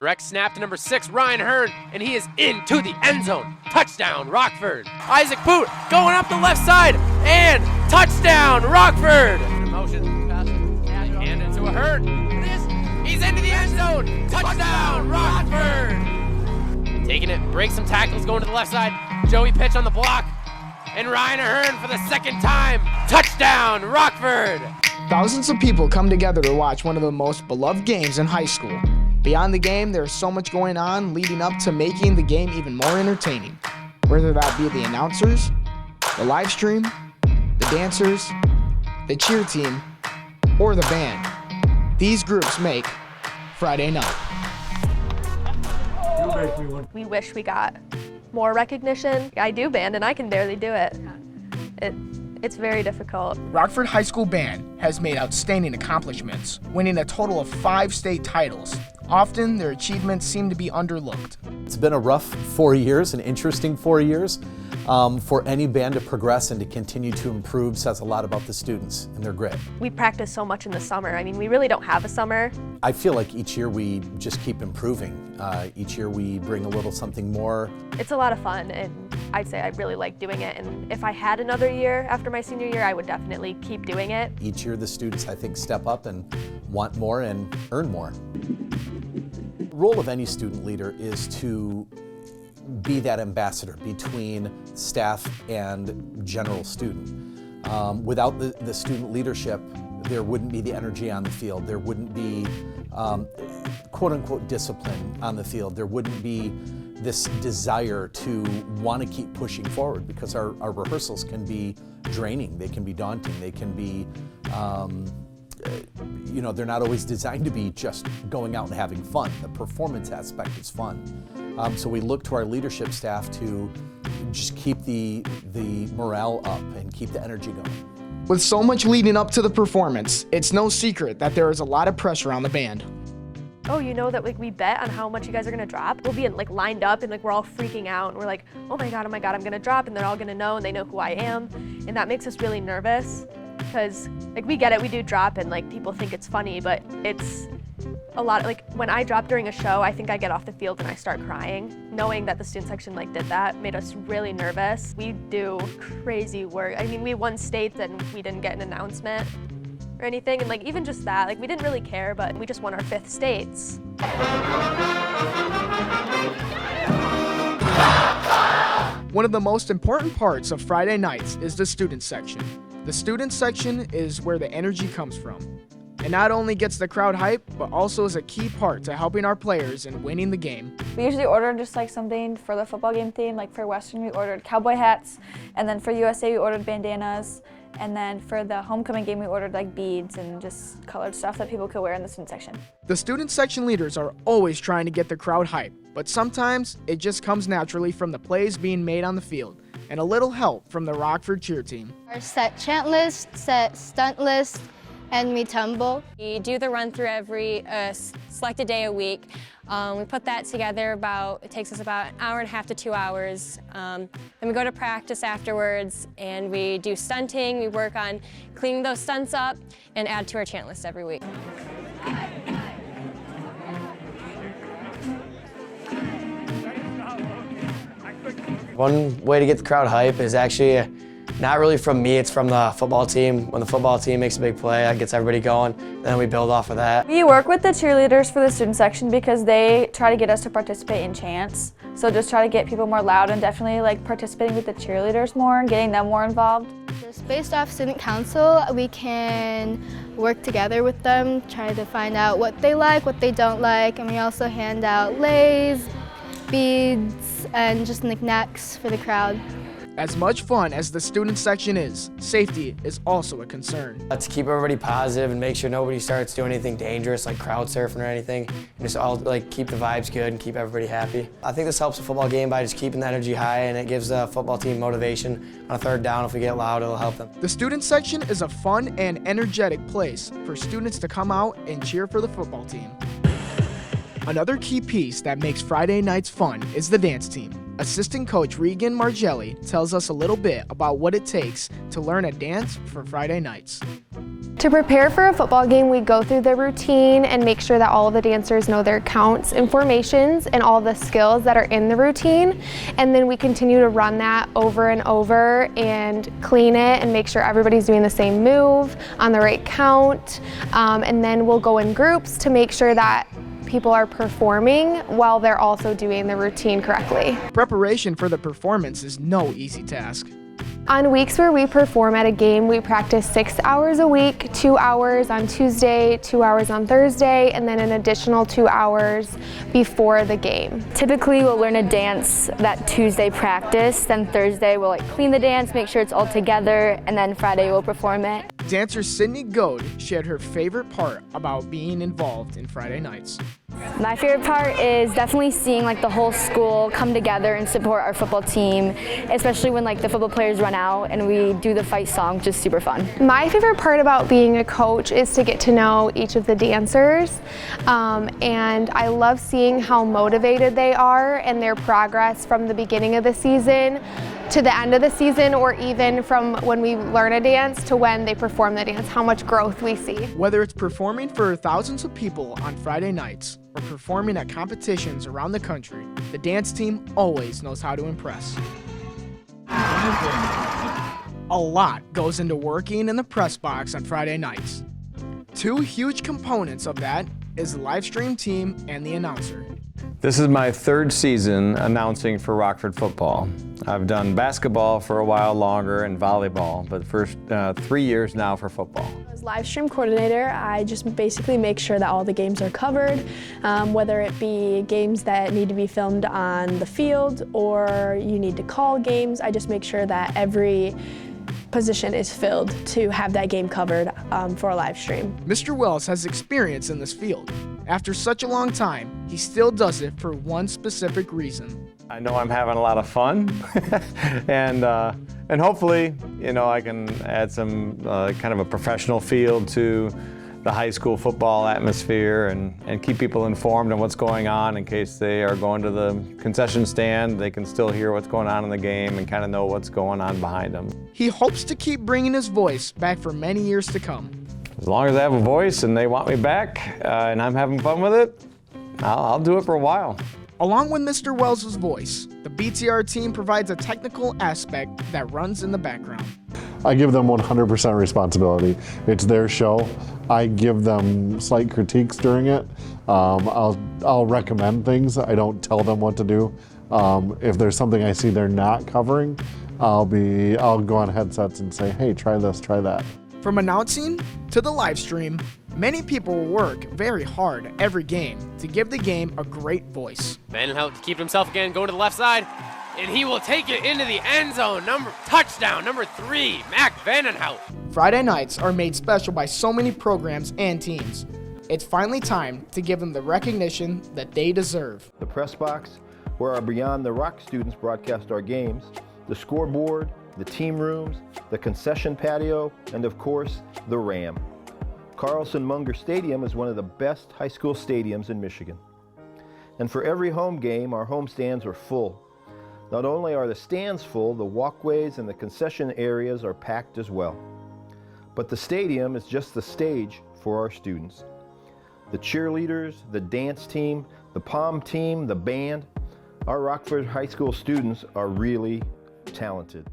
Direct snap to number 6, Ryan Hearn, and he is into the end zone. Touchdown, Rockford. Isaac Boot going up the left side, and touchdown, Rockford. Motion, pass, hand into a Hearn. He's into the end zone. Touchdown, Rockford. Taking it, breaks some tackles, going to the left side. Joey pitch on the block, and Ryan Hearn for the second time. Touchdown, Rockford. Thousands of people come together to watch one of the most beloved games in high school. Beyond the game, there's so much going on leading up to making the game even more entertaining. Whether that be the announcers, the live stream, the dancers, the cheer team, or the band. These groups make Friday night. We wish we got more recognition. I do band and I can barely do it. It's very difficult. Rockford High School Band has made outstanding accomplishments, winning a total of 5 state titles. Often, their achievements seem to be underlooked. It's been a rough 4 years, an interesting 4 years. For any band to progress and to continue to improve says a lot about the students and their grit. We practice so much in the summer. I mean, we really don't have a summer. I feel like each year we just keep improving. Each year we bring a little something more. It's a lot of fun, and I'd say I really like doing it. And if I had another year after my senior year, I would definitely keep doing it. Each year the students, I think, step up and want more and earn more. The role of any student leader is to be that ambassador between staff and general student. Without the student leadership, there wouldn't be the energy on the field. There wouldn't be quote-unquote discipline on the field. There wouldn't be this desire to want to keep pushing forward, because our rehearsals can be draining, they can be daunting, they can be they're not always designed to be just going out and having fun. The performance aspect is fun. So we look to our leadership staff to just keep the morale up and keep the energy going. With so much leading up to the performance, it's no secret that there is a lot of pressure on the band. Oh, you know that we bet on how much you guys are gonna drop? We'll be lined up and we're all freaking out and we're like, oh my God, I'm gonna drop, and they're all gonna know and they know who I am. And that makes us really nervous, because we get it, we do drop and people think it's funny, but it's a lot. When I drop during a show, I think I get off the field and I start crying. Knowing that the student section did that made us really nervous. We do crazy work. I mean, we won states and we didn't get an announcement or anything, and even just that, we didn't really care, but we just won our 5th states. One of the most important parts of Friday nights is the student section. The student section is where the energy comes from. It not only gets the crowd hype, but also is a key part to helping our players in winning the game. We usually order just something for the football game theme. For Western, we ordered cowboy hats, and then for USA, we ordered bandanas, and then for the homecoming game, we ordered beads and just colored stuff that people could wear in the student section. The student section leaders are always trying to get the crowd hype, but sometimes it just comes naturally from the plays being made on the field, and a little help from the Rockford cheer team. Our set chant list, set stunt list, and we tumble. We do the run through every selected day a week. We put that together it takes us about an hour and a half to 2 hours. Then we go to practice afterwards and we do stunting. We work on cleaning those stunts up and add to our chant list every week. One way to get the crowd hype is actually not really from me, it's from the football team. When the football team makes a big play, that gets everybody going, and then we build off of that. We work with the cheerleaders for the student section because they try to get us to participate in chants. So just try to get people more loud and definitely participating with the cheerleaders more and getting them more involved. Just based off student council, we can work together with them, try to find out what they like, what they don't like, and we also hand out leis, beads, and just knickknacks for the crowd. As much fun as the student section is, safety is also a concern. To keep everybody positive and make sure nobody starts doing anything dangerous like crowd surfing or anything, and just all like keep the vibes good and keep everybody happy. I think this helps the football game by just keeping the energy high, and it gives the football team motivation. On a third down, if we get loud, it'll help them. The student section is a fun and energetic place for students to come out and cheer for the football team. Another key piece that makes Friday nights fun is the dance team. Assistant coach Regan Margelli tells us a little bit about what it takes to learn a dance for Friday nights. To prepare for a football game, we go through the routine and make sure that all of the dancers know their counts and formations and all the skills that are in the routine. And then we continue to run that over and over and clean it and make sure everybody's doing the same move on the right count. And then we'll go in groups to make sure that people are performing while they're also doing the routine correctly. Preparation for the performance is no easy task. On weeks where we perform at a game, we practice 6 hours a week, 2 hours on Tuesday, 2 hours on Thursday, and then an additional 2 hours before the game. Typically, we'll learn a dance that Tuesday practice, then Thursday we'll clean the dance, make sure it's all together, and then Friday we'll perform it. Dancer Sydney Goad shared her favorite part about being involved in Friday nights. My favorite part is definitely seeing the whole school come together and support our football team, especially when the football players run out and we do the fight song, which is super fun. My favorite part about being a coach is to get to know each of the dancers, and I love seeing how motivated they are and their progress from the beginning of the season to the end of the season, or even from when we learn a dance to when they perform the dance, how much growth we see. Whether it's performing for thousands of people on Friday nights or performing at competitions around the country, the dance team always knows how to impress. A lot goes into working in the press box on Friday nights. Two huge components of that is the live stream team and the announcer. This is my third season announcing for Rockford football. I've done basketball for a while longer and volleyball, but the first 3 years now for football. As live stream coordinator, I just basically make sure that all the games are covered, whether it be games that need to be filmed on the field or you need to call games. I just make sure that every position is filled to have that game covered for a live stream. Mr. Wells has experience in this field. After such a long time, he still does it for one specific reason. I know I'm having a lot of fun, and hopefully, I can add some kind of a professional feel to the high school football atmosphere and keep people informed on what's going on in case they are going to the concession stand. They can still hear what's going on in the game and kind of know what's going on behind them. He hopes to keep bringing his voice back for many years to come. As long as I have a voice and they want me back and I'm having fun with it, I'll do it for a while. Along with Mr. Wells' voice, the BTR team provides a technical aspect that runs in the background. I give them 100% responsibility. It's their show. I give them slight critiques during it. I'll recommend things. I don't tell them what to do. If there's something I see they're not covering, I'll go on headsets and say, hey, try this, try that. From announcing to the live stream, many people work very hard every game to give the game a great voice. Vandenhout to keep himself again, going to the left side, and he will take it into the end zone. Touchdown, number 3, Mac Vandenhout. Friday nights are made special by so many programs and teams. It's finally time to give them the recognition that they deserve. The press box, where our Beyond the Rock students broadcast our games, the scoreboard, the team rooms, the concession patio, and of course, the Ram. Carlson Munger Stadium is one of the best high school stadiums in Michigan. And for every home game, our home stands are full. Not only are the stands full, the walkways and the concession areas are packed as well. But the stadium is just the stage for our students. The cheerleaders, the dance team, the pom team, the band, our Rockford High School students are really talented.